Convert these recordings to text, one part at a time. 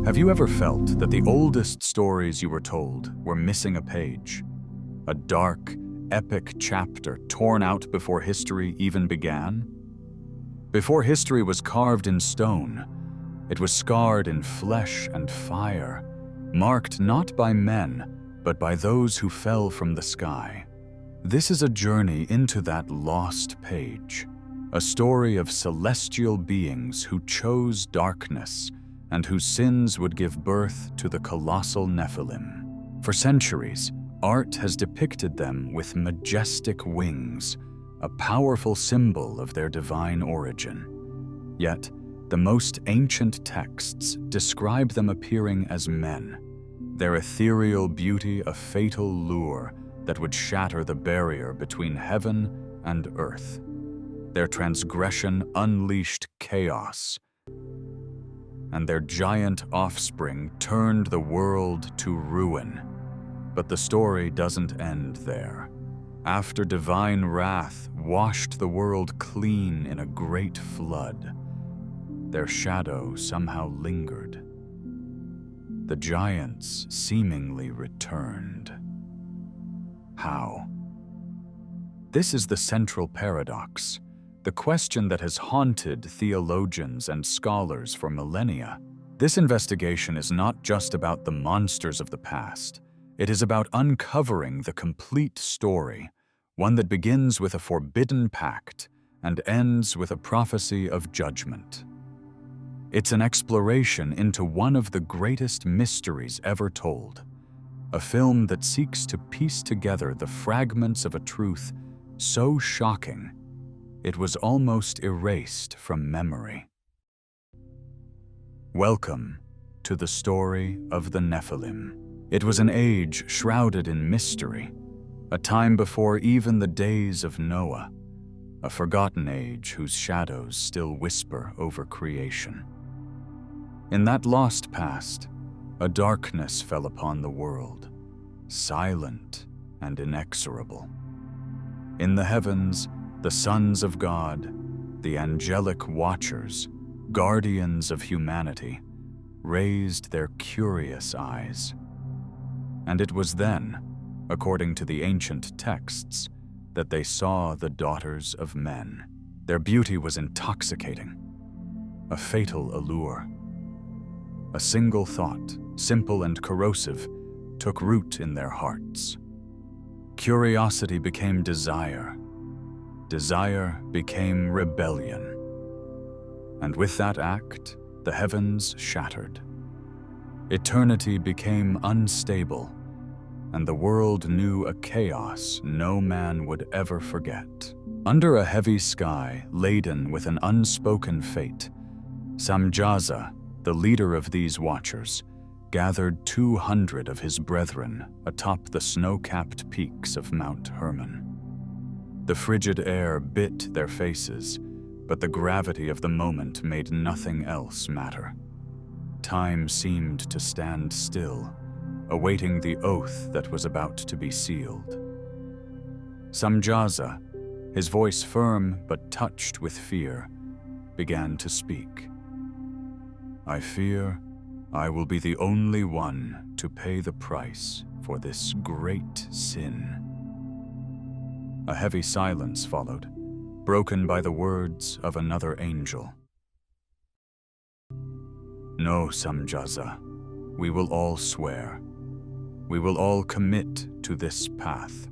Have you ever felt that the oldest stories you were told were missing a page? A dark, epic chapter torn out before history even began? Before history was carved in stone, it was scarred in flesh and fire, marked not by men, but by those who fell from the sky. This is a journey into that lost page, a story of celestial beings who chose darkness and whose sins would give birth to the colossal NEPHILIM. For centuries, art has depicted them with majestic wings, a powerful symbol of their divine origin. Yet, the most ancient texts describe them appearing as men, their ethereal beauty a fatal lure that would shatter the barrier between heaven and earth. Their transgression unleashed chaos, and their giant offspring turned the world to ruin. But the story doesn't end there. After divine wrath washed the world clean in a great flood, their shadow somehow lingered. The giants seemingly returned. How? This is the central paradox, the question that has haunted theologians and scholars for millennia. This investigation is not just about the monsters of the past. It is about uncovering the complete story, one that begins with a forbidden pact and ends with a prophecy of judgment. It's an exploration into one of the greatest mysteries ever told, a film that seeks to piece together the fragments of a truth so shocking it was almost erased from memory. Welcome to the story of the Nephilim. It was an age shrouded in mystery, a time before even the days of Noah, a forgotten age whose shadows still whisper over creation. In that lost past, a darkness fell upon the world, silent and inexorable. In the heavens, the sons of God, the angelic watchers, guardians of humanity, raised their curious eyes. And it was then, according to the ancient texts, that they saw the daughters of men. Their beauty was intoxicating, a fatal allure. A single thought, simple and corrosive, took root in their hearts. Curiosity became desire. Desire became rebellion. And with that act, the heavens shattered. Eternity became unstable, and the world knew a chaos no man would ever forget. Under a heavy sky laden with an unspoken fate, Samjaza, the leader of these watchers, gathered 200 of his brethren atop the snow-capped peaks of Mount Hermon. The frigid air bit their faces, but the gravity of the moment made nothing else matter. Time seemed to stand still, awaiting the oath that was about to be sealed. Samjaza, his voice firm but touched with fear, began to speak. "I fear I will be the only one to pay the price for this great sin." A heavy silence followed, broken by the words of another angel. "No, Samjaza, we will all swear. We will all commit to this path.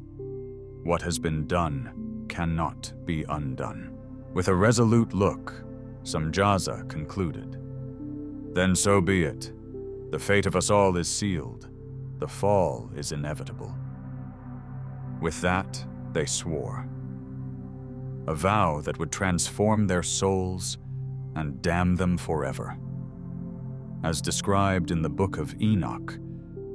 What has been done cannot be undone." With a resolute look, Samjaza concluded, "Then so be it. The fate of us all is sealed. The fall is inevitable." With that, they swore. A vow that would transform their souls and damn them forever. As described in the book of Enoch,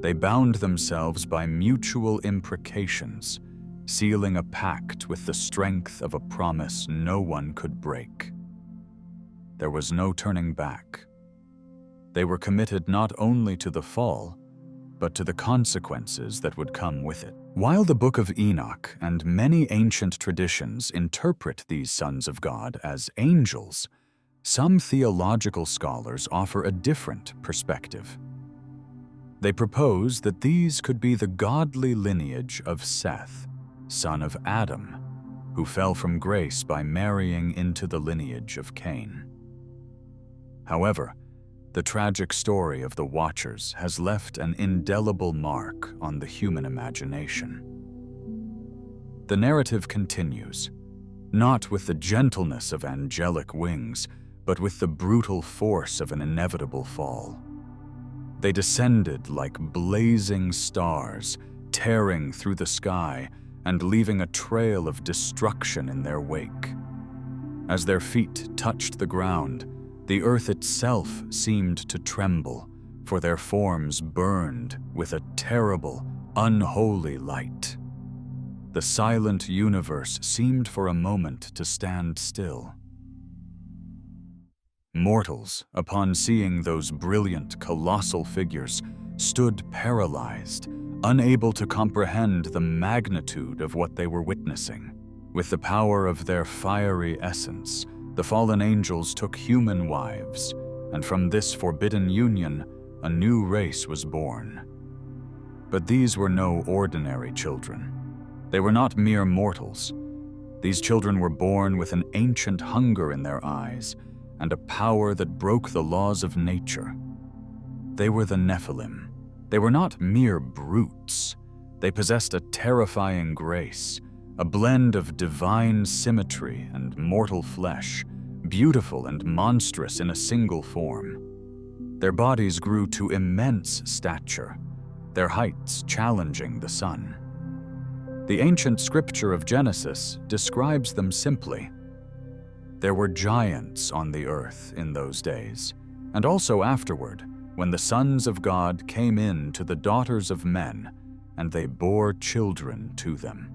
they bound themselves by mutual imprecations, sealing a pact with the strength of a promise no one could break. There was no turning back. They were committed not only to the fall, but to the consequences that would come with it. While the Book of Enoch and many ancient traditions interpret these sons of God as angels, Some theological scholars offer a different perspective. They propose that these could be the godly lineage of Seth, son of Adam, who fell from grace by marrying into the lineage of Cain. However, the tragic story of the Watchers has left an indelible mark on the human imagination. The narrative continues, not with the gentleness of angelic wings, but with the brutal force of an inevitable fall. They descended like blazing stars, tearing through the sky and leaving a trail of destruction in their wake. As their feet touched the ground, the earth itself seemed to tremble, for their forms burned with a terrible, unholy light. The silent universe seemed for a moment to stand still. Mortals, upon seeing those brilliant, colossal figures, stood paralyzed, unable to comprehend the magnitude of what they were witnessing. With the power of their fiery essence, the fallen angels took human wives, and from this forbidden union, a new race was born. But these were no ordinary children. They were not mere mortals. These children were born with an ancient hunger in their eyes and a power that broke the laws of nature. They were the Nephilim. They were not mere brutes. They possessed a terrifying grace, a blend of divine symmetry and mortal flesh, beautiful and monstrous in a single form. Their bodies grew to immense stature, their heights challenging the sun. The ancient scripture of Genesis describes them simply. There were giants on the earth in those days, and also afterward, when the sons of God came in to the daughters of men, and they bore children to them.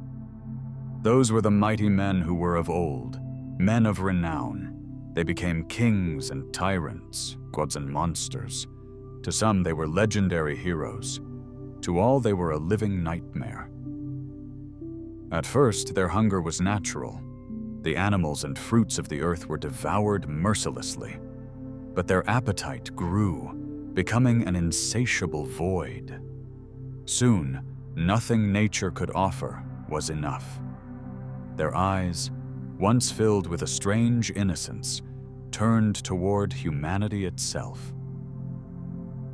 Those were the mighty men who were of old, men of renown. They became kings and tyrants, gods and monsters. To some they were legendary heroes. To all they were a living nightmare. At first, their hunger was natural. The animals and fruits of the earth were devoured mercilessly. But their appetite grew, becoming an insatiable void. Soon, nothing nature could offer was enough. Their eyes, once filled with a strange innocence, turned toward humanity itself.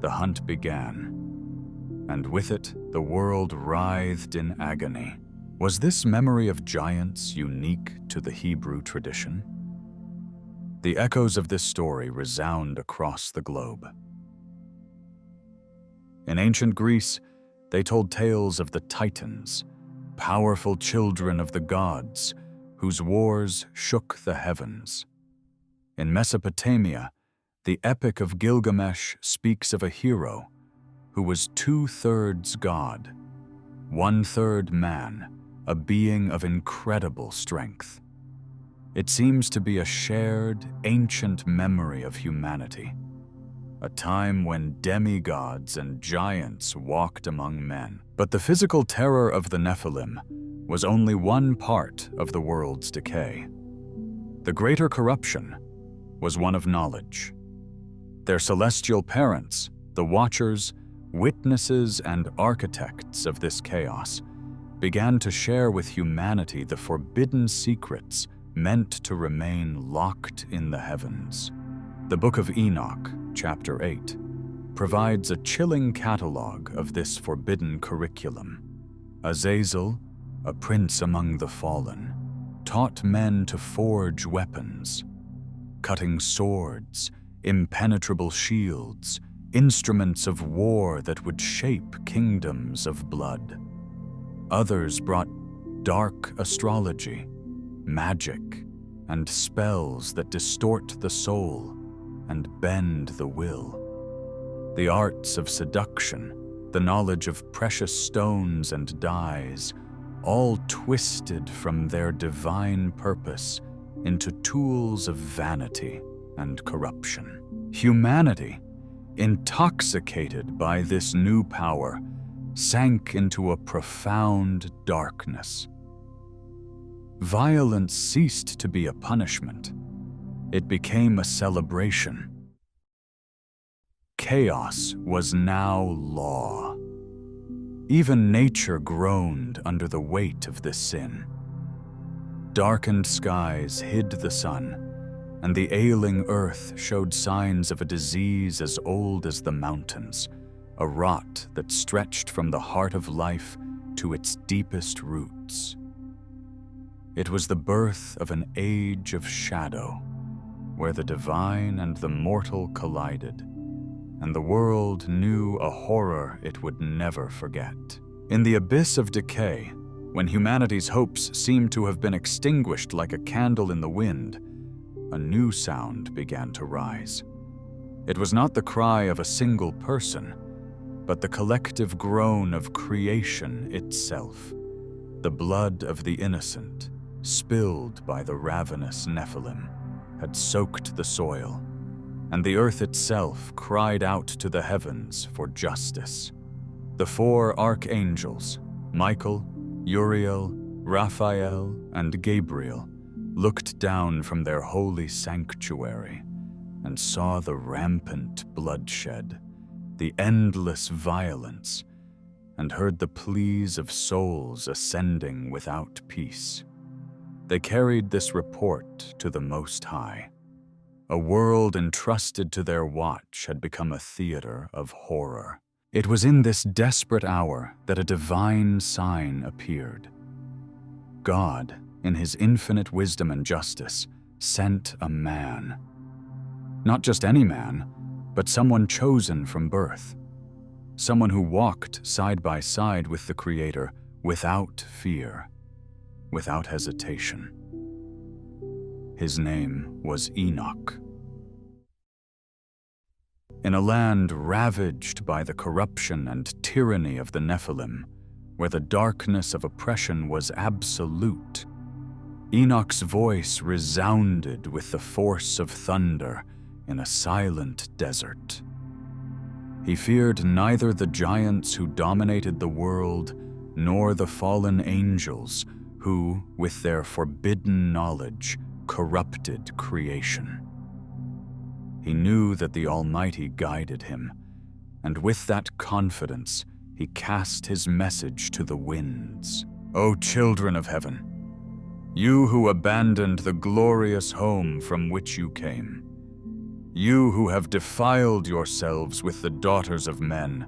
The hunt began, and with it, the world writhed in agony. Was this memory of giants unique to the Hebrew tradition? The echoes of this story resound across the globe. In ancient Greece, they told tales of the Titans, powerful children of the gods, whose wars shook the heavens. In Mesopotamia, the Epic of Gilgamesh speaks of a hero who was 2/3 God, 1/3 man, a being of incredible strength. It seems to be a shared, ancient memory of humanity, a time when demigods and giants walked among men. But the physical terror of the Nephilim was only one part of the world's decay. The greater corruption was one of knowledge. Their celestial parents, the Watchers, witnesses and architects of this chaos, began to share with humanity the forbidden secrets meant to remain locked in the heavens. The Book of Enoch, chapter 8, provides a chilling catalog of this forbidden curriculum. Azazel, a prince among the fallen, taught men to forge weapons, cutting swords, impenetrable shields, instruments of war that would shape kingdoms of blood. Others brought dark astrology, magic, and spells that distort the soul and bend the will. The arts of seduction, the knowledge of precious stones and dyes, all twisted from their divine purpose into tools of vanity and corruption. Humanity, intoxicated by this new power, sank into a profound darkness. Violence ceased to be a punishment. It became a celebration. Chaos was now law. Even nature groaned under the weight of this sin. Darkened skies hid the sun, and the ailing earth showed signs of a disease as old as the mountains, a rot that stretched from the heart of life to its deepest roots. It was the birth of an age of shadow, where the divine and the mortal collided, and the world knew a horror it would never forget. In the abyss of decay, when humanity's hopes seemed to have been extinguished like a candle in the wind, a new sound began to rise. It was not the cry of a single person, but the collective groan of creation itself, the blood of the innocent, spilled by the ravenous Nephilim, had soaked the soil, and the earth itself cried out to the heavens for justice. The four archangels, Michael, Uriel, Raphael, and Gabriel, looked down from their holy sanctuary and saw the rampant bloodshed, the endless violence, and heard the pleas of souls ascending without peace. They carried this report to the Most High. A world entrusted to their watch had become a theater of horror. It was in this desperate hour that a divine sign appeared. God, in his infinite wisdom and justice, sent a man. Not just any man, but someone chosen from birth. Someone who walked side by side with the Creator without fear, without hesitation. His name was Enoch. In a land ravaged by the corruption and tyranny of the Nephilim, where the darkness of oppression was absolute, Enoch's voice resounded with the force of thunder in a silent desert. He feared neither the giants who dominated the world nor the fallen angels who, with their forbidden knowledge, corrupted creation. He knew that the Almighty guided him, and with that confidence, he cast his message to the winds. O children of heaven, you who abandoned the glorious home from which you came, you who have defiled yourselves with the daughters of men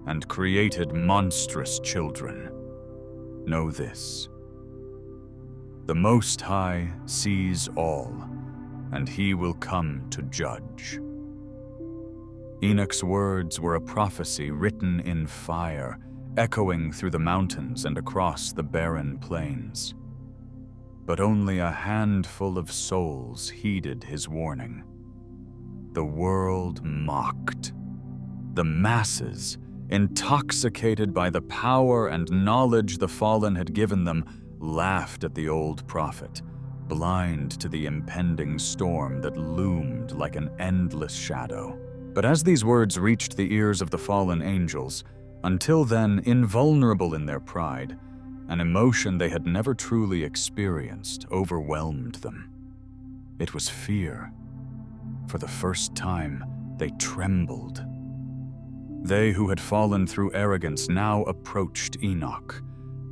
and created monstrous children, know this: the Most High sees all, and he will come to judge. Enoch's words were a prophecy written in fire, echoing through the mountains and across the barren plains. But only a handful of souls heeded his warning. The world mocked. The masses, intoxicated by the power and knowledge the fallen had given them, laughed at the old prophet, blind to the impending storm that loomed like an endless shadow. But as these words reached the ears of the fallen angels, until then invulnerable in their pride, an emotion they had never truly experienced overwhelmed them. It was fear. For the first time, they trembled. They who had fallen through arrogance now approached Enoch,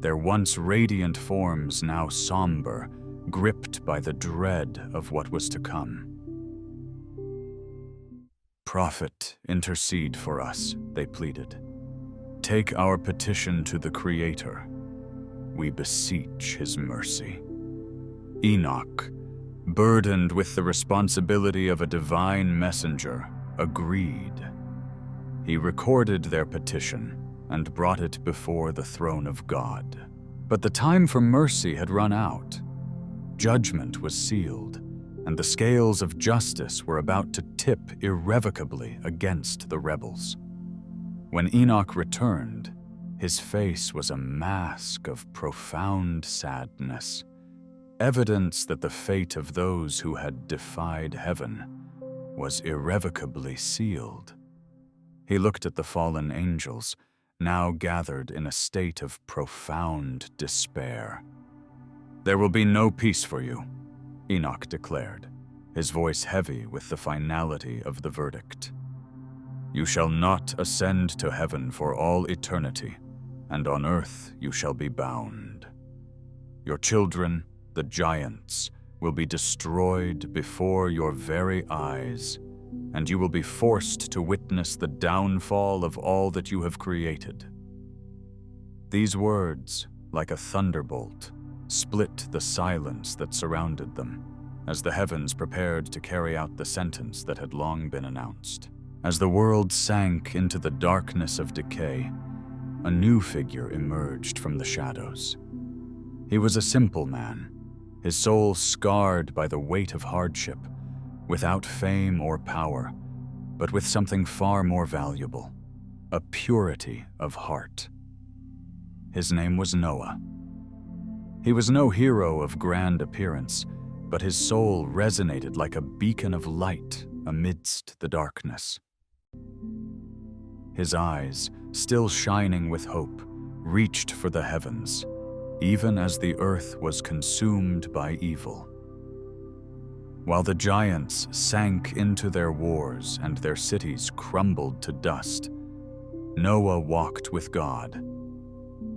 their once radiant forms now somber, gripped by the dread of what was to come. Prophet, intercede for us, they pleaded. Take our petition to the Creator. We beseech his mercy. Enoch, burdened with the responsibility of a divine messenger, agreed. He recorded their petition and brought it before the throne of God. But the time for mercy had run out. Judgment was sealed, and the scales of justice were about to tip irrevocably against the rebels. When Enoch returned, his face was a mask of profound sadness, evidence that the fate of those who had defied heaven was irrevocably sealed. He looked at the fallen angels, now gathered in a state of profound despair. There will be no peace for you, Enoch declared, his voice heavy with the finality of the verdict. "You shall not ascend to heaven for all eternity, and on earth you shall be bound. Your children, the giants, will be destroyed before your very eyes, and you will be forced to witness the downfall of all that you have created." These words, like a thunderbolt, split the silence that surrounded them, as the heavens prepared to carry out the sentence that had long been announced. As the world sank into the darkness of decay, a new figure emerged from the shadows. He was a simple man, his soul scarred by the weight of hardship, without fame or power, but with something far more valuable, a purity of heart. His name was Noah. He was no hero of grand appearance, but his soul resonated like a beacon of light amidst the darkness. His eyes, still shining with hope, reached for the heavens, even as the earth was consumed by evil. While the giants sank into their wars and their cities crumbled to dust, Noah walked with God.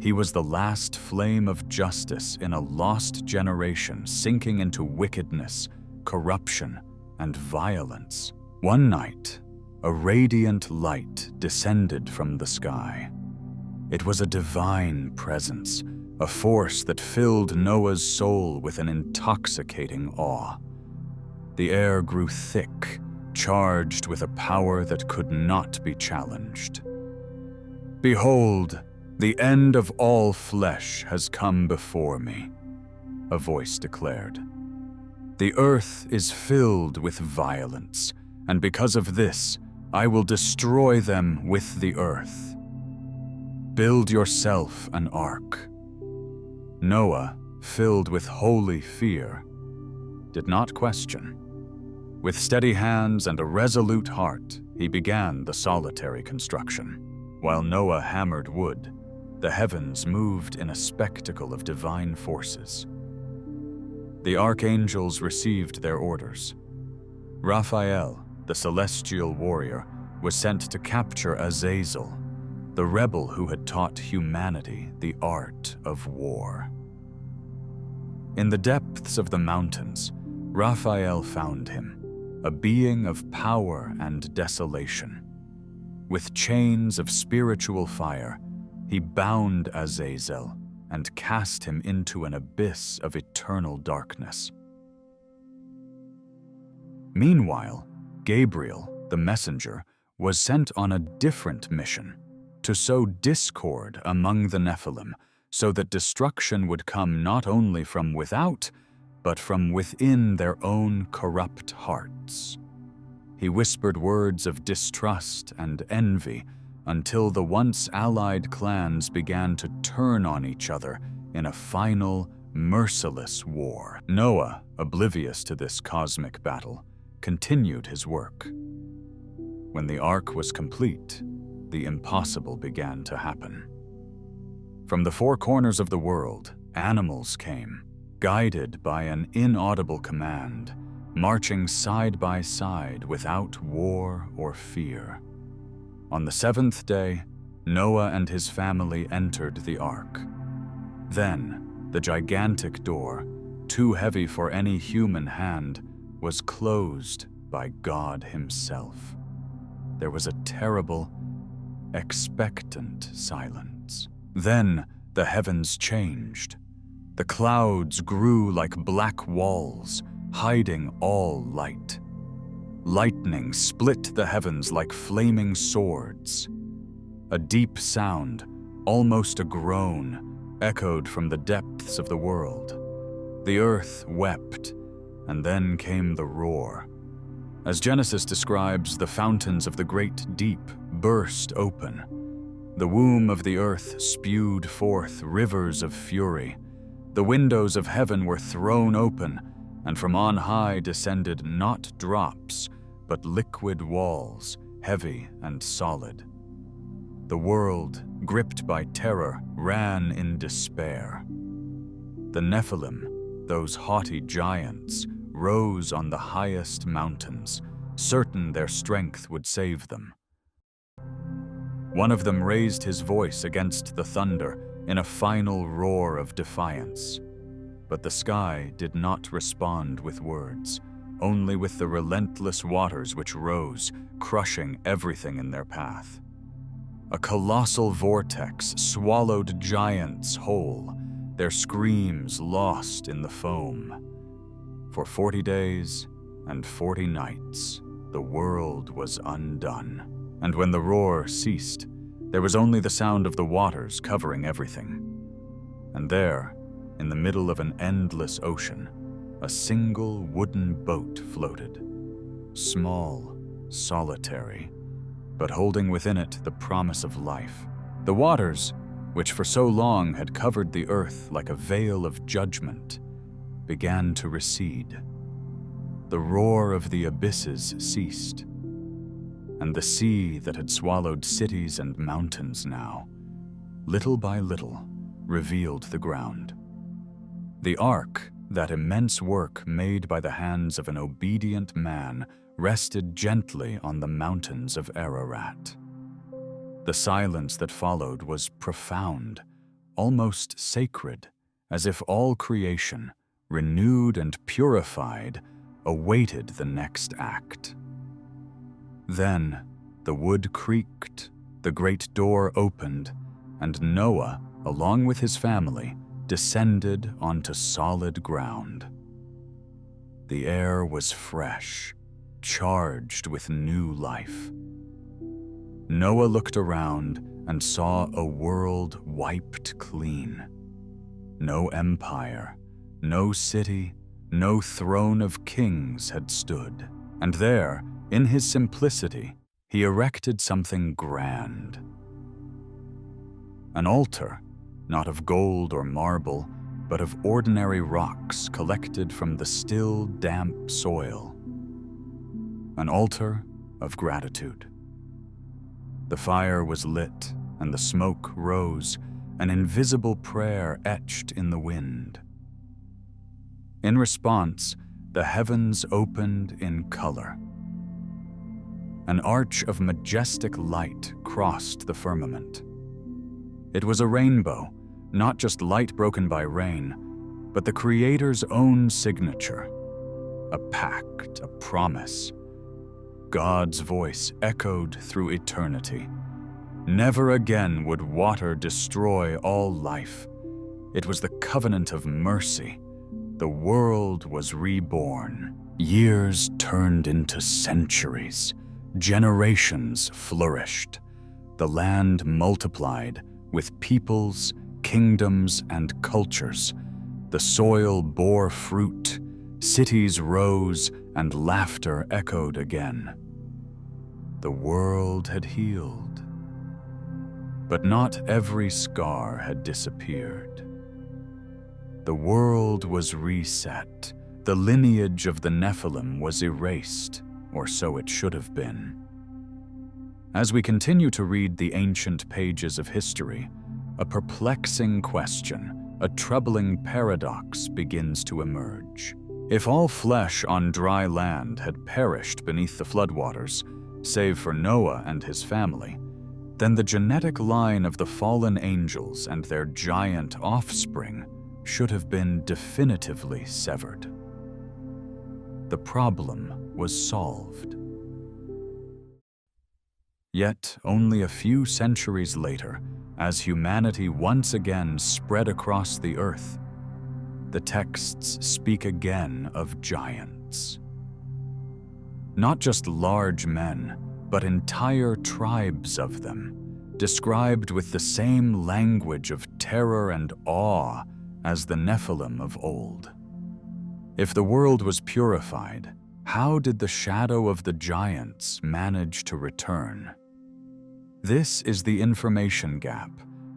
He was the last flame of justice in a lost generation sinking into wickedness, corruption, and violence. One night, a radiant light descended from the sky. It was a divine presence, a force that filled Noah's soul with an intoxicating awe. The air grew thick, charged with a power that could not be challenged. "Behold, the end of all flesh has come before me," a voice declared. "The earth is filled with violence, and because of this, I will destroy them with the earth. Build yourself an ark." Noah, filled with holy fear, did not question. With steady hands and a resolute heart, he began the solitary construction. While Noah hammered wood, the heavens moved in a spectacle of divine forces. The archangels received their orders. Raphael, the celestial warrior, was sent to capture Azazel, the rebel who had taught humanity the art of war. In the depths of the mountains, Raphael found him, a being of power and desolation. With chains of spiritual fire, he bound Azazel and cast him into an abyss of eternal darkness. Meanwhile, Gabriel, the messenger, was sent on a different mission, to sow discord among the Nephilim, so that destruction would come not only from without, but from within their own corrupt hearts. He whispered words of distrust and envy until the once allied clans began to turn on each other in a final, merciless war. Noah, oblivious to this cosmic battle, continued his work. When the ark was complete, the impossible began to happen. From the four corners of the world, animals came, guided by an inaudible command, marching side by side without war or fear. On the seventh day, Noah and his family entered the ark. Then, the gigantic door, too heavy for any human hand, was closed by God himself. There was a terrible, expectant silence. Then the heavens changed. The clouds grew like black walls, hiding all light. Lightning split the heavens like flaming swords. A deep sound, almost a groan, echoed from the depths of the world. The earth wept, and then came the roar. As Genesis describes, the fountains of the great deep burst open. The womb of the earth spewed forth rivers of fury. The windows of heaven were thrown open, and from on high descended not drops, but liquid walls, heavy and solid. The world, gripped by terror, ran in despair. The Nephilim, those haughty giants, rose on the highest mountains, certain their strength would save them. One of them raised his voice against the thunder in a final roar of defiance. But the sky did not respond with words, only with the relentless waters which rose, crushing everything in their path. A colossal vortex swallowed giants whole, their screams lost in the foam. For 40 days and 40 nights, the world was undone. And when the roar ceased, there was only the sound of the waters covering everything. And there, in the middle of an endless ocean, a single wooden boat floated. Small, solitary, but holding within it the promise of life. The waters, which for so long had covered the earth like a veil of judgment, began to recede. The roar of the abysses ceased, and the sea that had swallowed cities and mountains now, little by little, revealed the ground. The ark, that immense work made by the hands of an obedient man, rested gently on the mountains of Ararat. The silence that followed was profound, almost sacred, as if all creation, renewed and purified, awaited the next act. Then the wood creaked, the great door opened, and Noah, along with his family, descended onto solid ground. The air was fresh, charged with new life. Noah looked around and saw a world wiped clean. No empire, no city, no throne of kings had stood. And there, in his simplicity, he erected something grand. An altar, not of gold or marble, but of ordinary rocks collected from the still, damp soil. An altar of gratitude. The fire was lit, and the smoke rose, an invisible prayer etched in the wind. In response, the heavens opened in color. An arch of majestic light crossed the firmament. It was a rainbow, not just light broken by rain, but the Creator's own signature. A pact, a promise. God's voice echoed through eternity. Never again would water destroy all life. It was the covenant of mercy. The world was reborn. Years turned into centuries. Generations flourished. The land multiplied with peoples, kingdoms, and cultures. The soil bore fruit. Cities rose, and laughter echoed again. The world had healed. But not every scar had disappeared. The world was reset. The lineage of the Nephilim was erased, or so it should have been. As we continue to read the ancient pages of history, a perplexing question, a troubling paradox begins to emerge. If all flesh on dry land had perished beneath the floodwaters, save for Noah and his family, then the genetic line of the fallen angels and their giant offspring should have been definitively severed. The problem was solved. Yet, only a few centuries later, as humanity once again spread across the earth, the texts speak again of giants. Not just large men, but entire tribes of them, described with the same language of terror and awe as the Nephilim of old. If the world was purified, how did the shadow of the giants manage to return? This is the information gap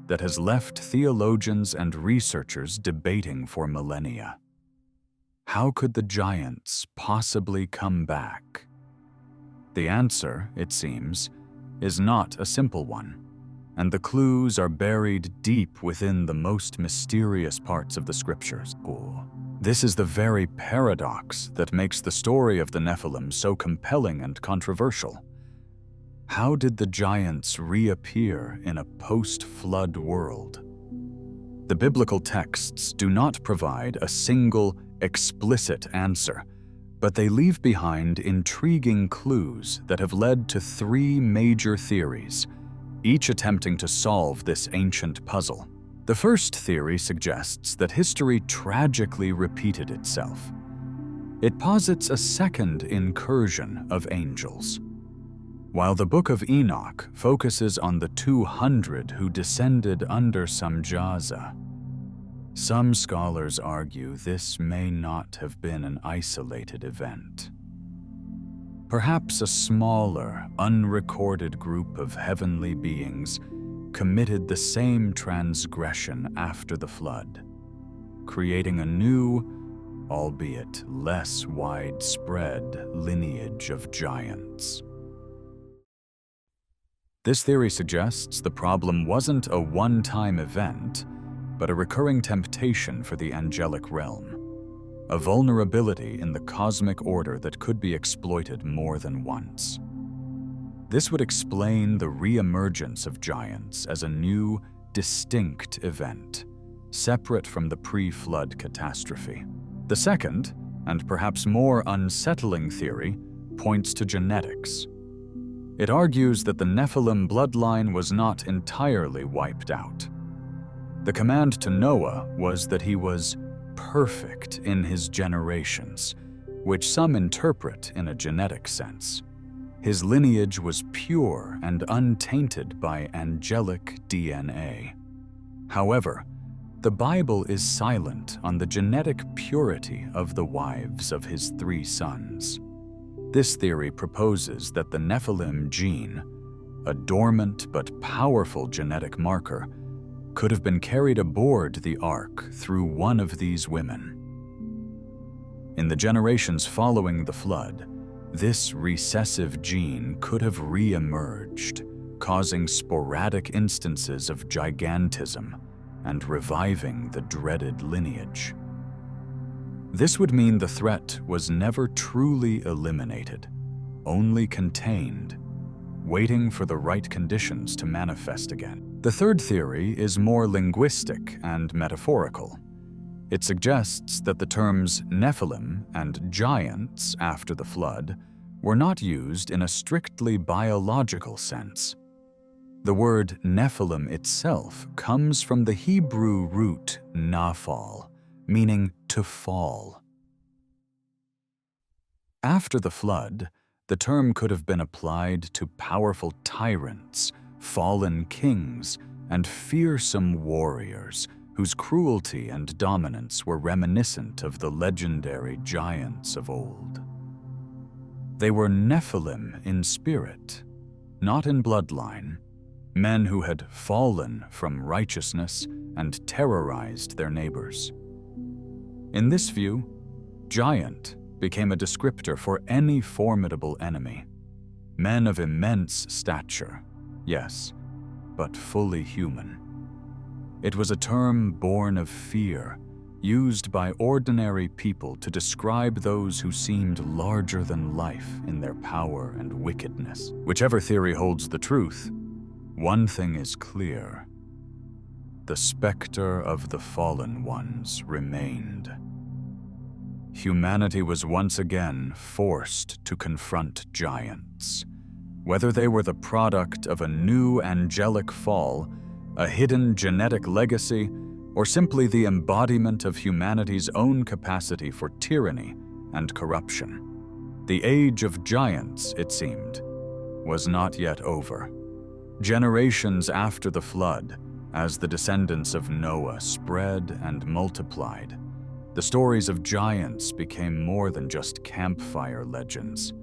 that has left theologians and researchers debating for millennia. How could the giants possibly come back? The answer, it seems, is not a simple one, and the clues are buried deep within the most mysterious parts of the scriptures. This is the very paradox that makes the story of the Nephilim so compelling and controversial. How did the giants reappear in a post-flood world? The biblical texts do not provide a single, explicit answer, but they leave behind intriguing clues that have led to three major theories, each attempting to solve this ancient puzzle. The first theory suggests that history tragically repeated itself. It posits a second incursion of angels. While the Book of Enoch focuses on the 200 who descended under Samjaza, some scholars argue this may not have been an isolated event. Perhaps a smaller, unrecorded group of heavenly beings committed the same transgression after the flood, creating a new, albeit less widespread, lineage of giants. This theory suggests the problem wasn't a one-time event, but a recurring temptation for the angelic realm, a vulnerability in the cosmic order that could be exploited more than once. This would explain the re-emergence of giants as a new, distinct event, separate from the pre-flood catastrophe. The second, and perhaps more unsettling theory, points to genetics. It argues that the Nephilim bloodline was not entirely wiped out. The command to Noah was that he was perfect in his generations, which some interpret in a genetic sense. His lineage was pure and untainted by angelic DNA. However, the Bible is silent on the genetic purity of the wives of his 3 sons. This theory proposes that the Nephilim gene, a dormant but powerful genetic marker, could have been carried aboard the ark through one of these women. In the generations following the flood, this recessive gene could have re-emerged, causing sporadic instances of gigantism and reviving the dreaded lineage. This would mean the threat was never truly eliminated, only contained, waiting for the right conditions to manifest again. The third theory is more linguistic and metaphorical. It suggests that the terms Nephilim and giants after the flood were not used in a strictly biological sense. The word Nephilim itself comes from the Hebrew root naphal, meaning to fall. After the flood, the term could have been applied to powerful tyrants, fallen kings, and fearsome warriors whose cruelty and dominance were reminiscent of the legendary giants of old. They were Nephilim in spirit, not in bloodline, men who had fallen from righteousness and terrorized their neighbors. In this view, giant became a descriptor for any formidable enemy. Men of immense stature, yes, but fully human. It was a term born of fear, used by ordinary people to describe those who seemed larger than life in their power and wickedness. Whichever theory holds the truth, one thing is clear. The specter of the fallen ones remained. Humanity was once again forced to confront giants. Whether they were the product of a new angelic fall, a hidden genetic legacy, or simply the embodiment of humanity's own capacity for tyranny and corruption. The age of giants, it seemed, was not yet over. Generations after the flood, as the descendants of Noah spread and multiplied, the stories of giants became more than just campfire legends.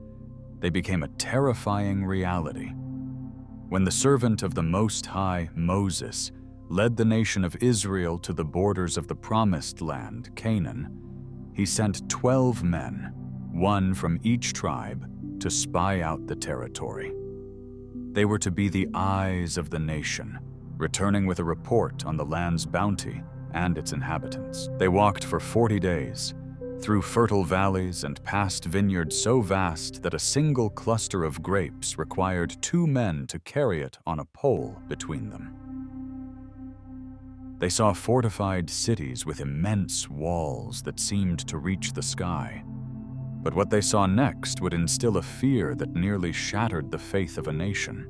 They became a terrifying reality. When the servant of the Most High, Moses, led the nation of Israel to the borders of the Promised Land, Canaan, he sent 12 men, one from each tribe, to spy out the territory. They were to be the eyes of the nation, returning with a report on the land's bounty and its inhabitants. They walked for 40 days, through fertile valleys and past vineyards so vast that a single cluster of grapes required 2 men to carry it on a pole between them. They saw fortified cities with immense walls that seemed to reach the sky. But what they saw next would instill a fear that nearly shattered the faith of a nation.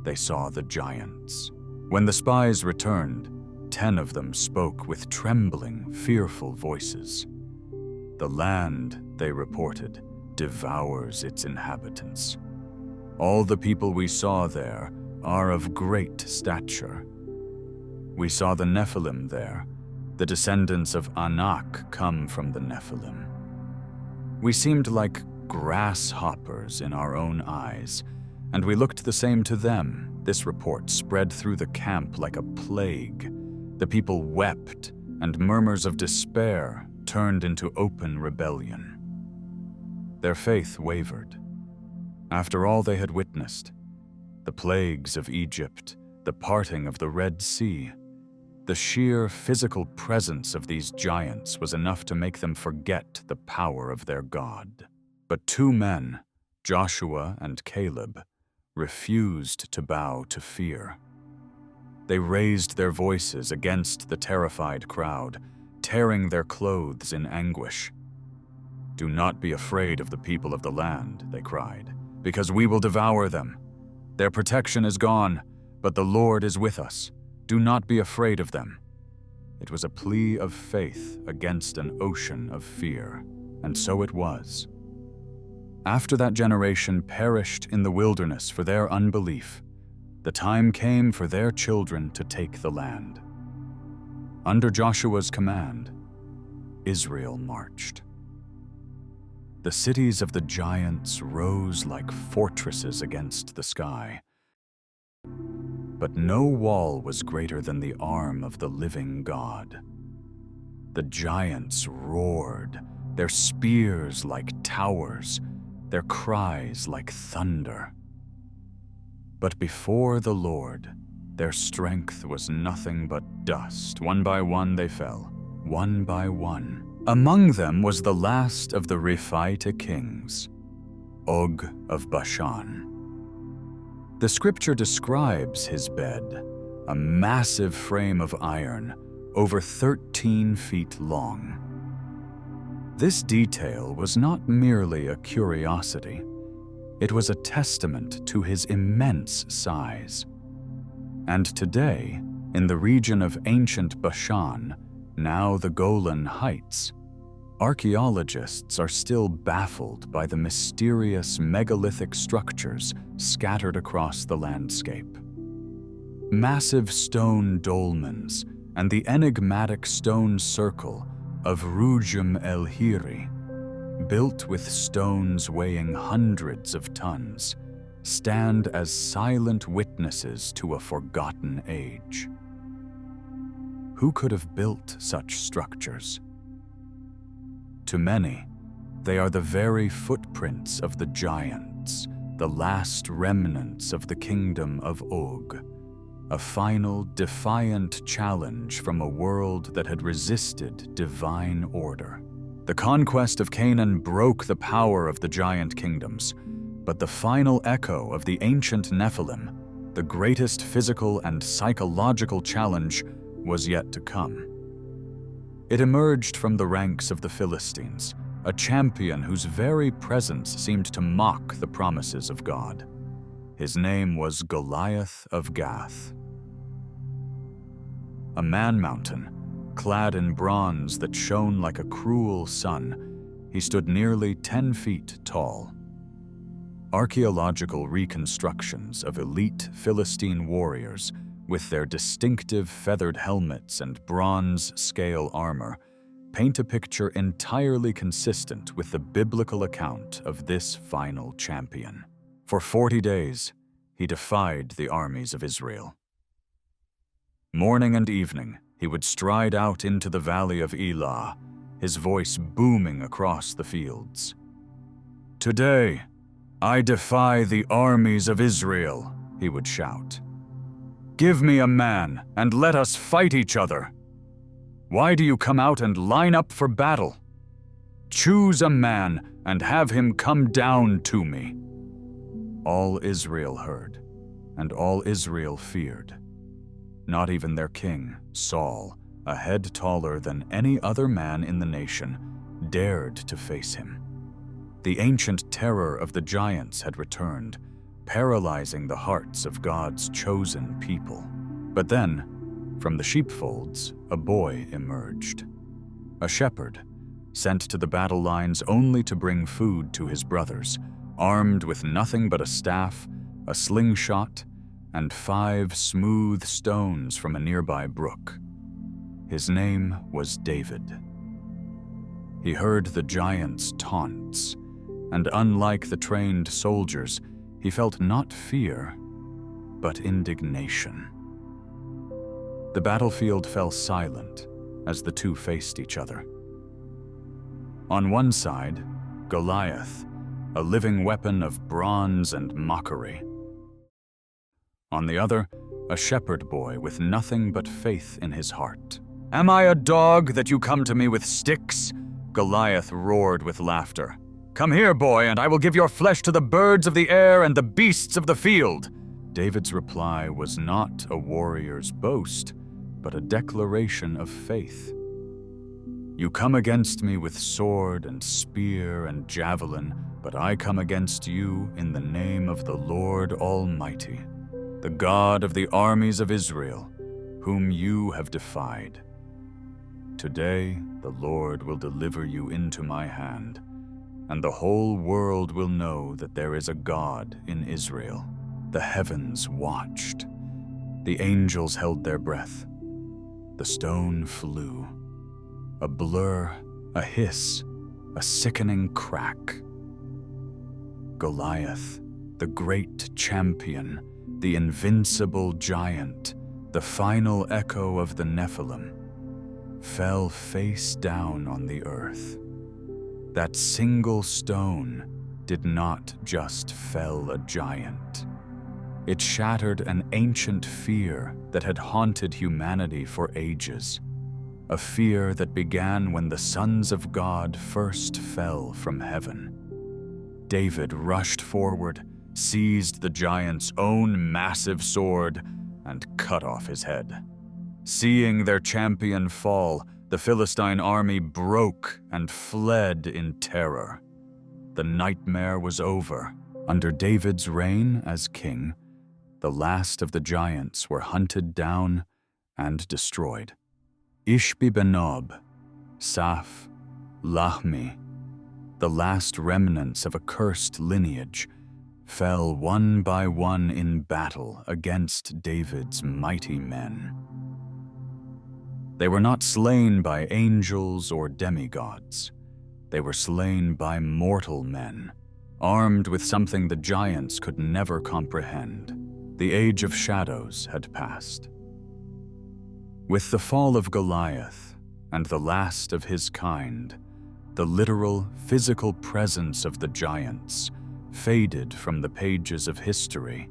They saw the giants. When the spies returned, 10 of them spoke with trembling, fearful voices. The land, they reported, devours its inhabitants. All the people we saw there are of great stature. We saw the NEPHILIM there. The descendants of Enoch come from the NEPHILIM. We seemed like grasshoppers in our own eyes, and we looked the same to them. This report spread through the camp like a plague. The people wept, and murmurs of despair turned into open rebellion. Their faith wavered. After all they had witnessed, the plagues of Egypt, the parting of the Red Sea, the sheer physical presence of these giants was enough to make them forget the power of their God. But 2 men, Joshua and Caleb, refused to bow to fear. They raised their voices against the terrified crowd, tearing their clothes in anguish. "Do not be afraid of the people of the land," they cried, "because we will devour them. Their protection is gone, but the Lord is with us. Do not be afraid of them." It was a plea of faith against an ocean of fear, and so it was. After that generation perished in the wilderness for their unbelief, the time came for their children to take the land. Under Joshua's command, Israel marched. The cities of the giants rose like fortresses against the sky. But no wall was greater than the arm of the living God. The giants roared, their spears like towers, their cries like thunder. But before the Lord, their strength was nothing but dust. One by one they fell, one by one. Among them was the last of the Rephaite kings, Og of Bashan. The scripture describes his bed, a massive frame of iron, over 13 feet long. This detail was not merely a curiosity. It was a testament to his immense size. And today, in the region of ancient Bashan, now the Golan Heights, archaeologists are still baffled by the mysterious megalithic structures scattered across the landscape. Massive stone dolmens and the enigmatic stone circle of Rujum el-Hiri, built with stones weighing hundreds of tons, stand as silent witnesses to a forgotten age. Who could have built such structures? To many, they are the very footprints of the giants, the last remnants of the kingdom of Og, a final, defiant challenge from a world that had resisted divine order. The conquest of Canaan broke the power of the giant kingdoms, but the final echo of the ancient Nephilim, the greatest physical and psychological challenge, was yet to come. It emerged from the ranks of the Philistines, a champion whose very presence seemed to mock the promises of God. His name was Goliath of Gath. A man-mountain, clad in bronze that shone like a cruel sun, he stood nearly 10 feet tall. Archaeological reconstructions of elite Philistine warriors with their distinctive feathered helmets and bronze-scale armor paint a picture entirely consistent with the biblical account of this final champion. For 40 days, he defied the armies of Israel. Morning and evening, he would stride out into the Valley of Elah, his voice booming across the fields. "Today, I defy the armies of Israel," he would shout. "Give me a man, and let us fight each other." Why do you come out and line up for battle? Choose a man and have him come down to me." All Israel heard, and all Israel feared. Not even their king, Saul, a head taller than any other man in the nation, dared to face him. The ancient terror of the giants had returned, paralyzing the hearts of God's chosen people. But then, from the sheepfolds, a boy emerged. A shepherd, sent to the battle lines only to bring food to his brothers, armed with nothing but a staff, a slingshot, and 5 smooth stones from a nearby brook. His name was David. He heard the giants' taunts, and unlike the trained soldiers, he felt not fear, but indignation. The battlefield fell silent as the two faced each other. On one side, Goliath, a living weapon of bronze and mockery. On the other, a shepherd boy with nothing but faith in his heart. "Am I a dog that you come to me with sticks?" Goliath roared with laughter. "Come here, boy, and I will give your flesh to the birds of the air and the beasts of the field." David's reply was not a warrior's boast, but a declaration of faith. "You come against me with sword and spear and javelin, but I come against you in the name of the Lord Almighty, the God of the armies of Israel, whom you have defied. Today the Lord will deliver you into my hand, and the whole world will know that there is a God in Israel." The heavens watched. The angels held their breath. The stone flew. A blur, a hiss, a sickening crack. Goliath, the great champion, the invincible giant, the final echo of the Nephilim, fell face down on the earth. That single stone did not just fell a giant. It shattered an ancient fear that had haunted humanity for ages, a fear that began when the sons of God first fell from heaven. David rushed forward, seized the giant's own massive sword, and cut off his head. Seeing their champion fall, the Philistine army broke and fled in terror. The nightmare was over. Under David's reign as king, the last of the giants were hunted down and destroyed. Ishbi-benob, Saf, Lahmi, the last remnants of a cursed lineage, fell one by one in battle against David's mighty men. They were not slain by angels or demigods. They were slain by mortal men, armed with something the giants could never comprehend. The age of shadows had passed. With the fall of Goliath and the last of his kind, the literal, physical presence of the giants faded from the pages of history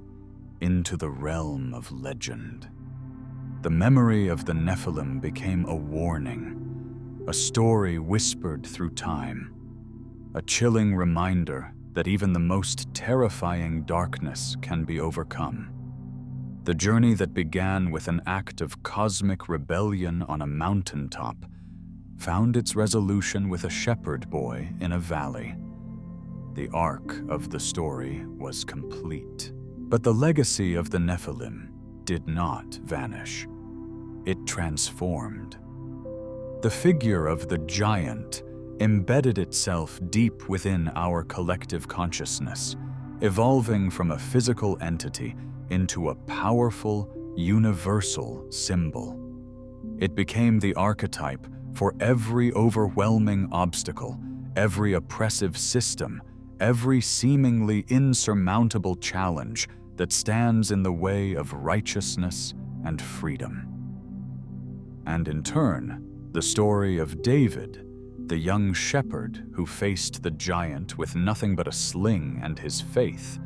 into the realm of legend. The memory of the Nephilim became a warning, a story whispered through time, a chilling reminder that even the most terrifying darkness can be overcome. The journey that began with an act of cosmic rebellion on a mountaintop found its resolution with a shepherd boy in a valley. The arc of the story was complete. But the legacy of the Nephilim did not vanish. It transformed. The figure of the giant embedded itself deep within our collective consciousness, evolving from a physical entity into a powerful, universal symbol. It became the archetype for every overwhelming obstacle, every oppressive system, every seemingly insurmountable challenge that stands in the way of righteousness and freedom. And in turn, the story of David, the young shepherd who faced the giant with nothing but a sling and his faith,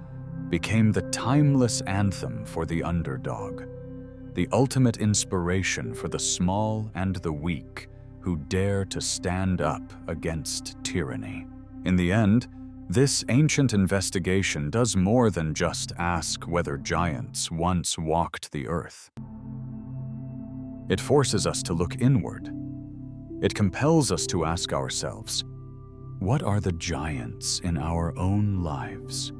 became the timeless anthem for the underdog. the ultimate inspiration for the small and the weak who dare to stand up against tyranny. In the end, this ancient investigation does more than just ask whether giants once walked the earth. It forces us to look inward. It compels us to ask ourselves, what are the giants in our own lives?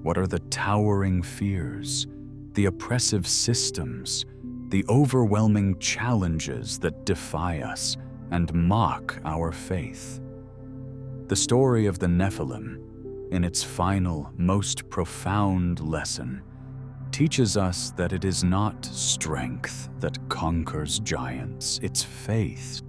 What are the towering fears, the oppressive systems, the overwhelming challenges that defy us and mock our faith? The story of the Nephilim, in its final, most profound lesson, teaches us that it is not strength that conquers giants, it's faith.